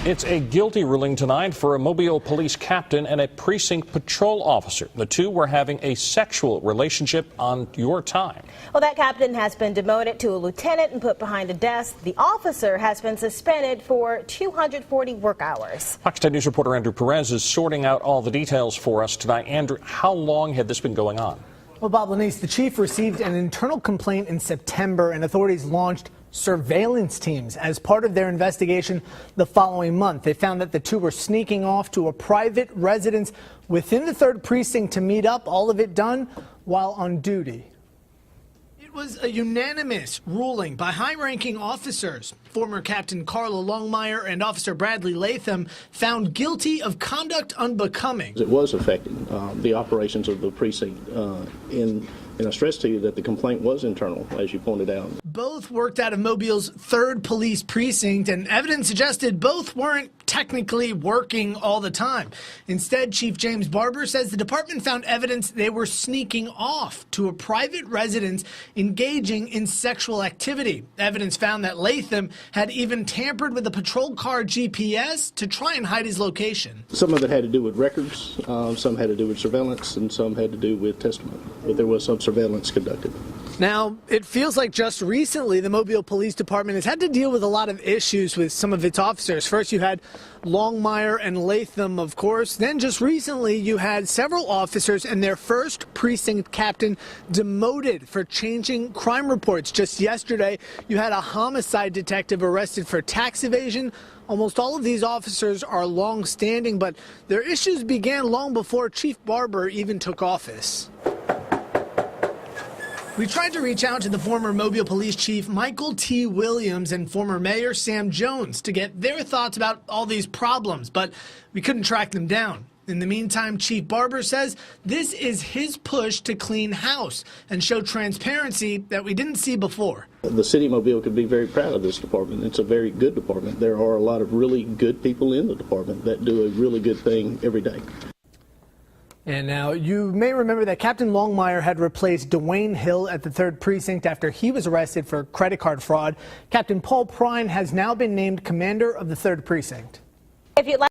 It's a guilty ruling tonight for a Mobile police captain and a precinct patrol officer. The two were having a sexual relationship on your time. Well, that captain has been demoted to a lieutenant and put behind a desk. The officer has been suspended for 240 work hours. Fox 10 News reporter Andrew Perez is sorting out all the details for us tonight. Andrew, how long had this been going on? Well, Bob Lanise, the chief received an internal complaint in September, and authorities launched surveillance teams as part of their investigation the following month. They found that the two were sneaking off to a private residence within the 3rd Precinct to meet up, all of it done while on duty. It was a unanimous ruling by high-ranking officers. Former Captain Carla Longmire and Officer Bradley Latham found guilty of conduct unbecoming. It was affecting the operations of the precinct, and I stress to you that the complaint was internal, as you pointed out. Both worked out of Mobile's 3rd Police Precinct, and evidence suggested both weren't technically working all the time. Instead, Chief James Barber says the department found evidence they were sneaking off to a private residence engaging in sexual activity. Evidence found that Latham had even tampered with the patrol car GPS to try and hide his location. Some of it had to do with records, some had to do with surveillance, and some had to do with testimony. But there was some surveillance conducted. Now, it feels like just recently the Mobile Police Department has had to deal with a lot of issues with some of its officers. First, you had Longmire and Latham, of course. Then just recently, you had several officers and their 1st precinct captain demoted for changing crime reports. Just yesterday, you had a homicide detective arrested for tax evasion. Almost all of these officers are long-standing, but their issues began long before Chief Barber even took office. We tried to reach out to the former Mobile Police Chief Michael T. Williams and former Mayor Sam Jones to get their thoughts about all these problems, but we couldn't track them down. In the meantime, Chief Barber says this is his push to clean house and show transparency that we didn't see before. The city of Mobile could be very proud of this department. It's a very good department. There are a lot of really good people in the department that do a really good thing every day. And now you may remember that Captain Longmire had replaced Dwayne Hill at the 3rd Precinct after he was arrested for credit card fraud. Captain Paul Prine has now been named commander of the 3rd Precinct. If you'd like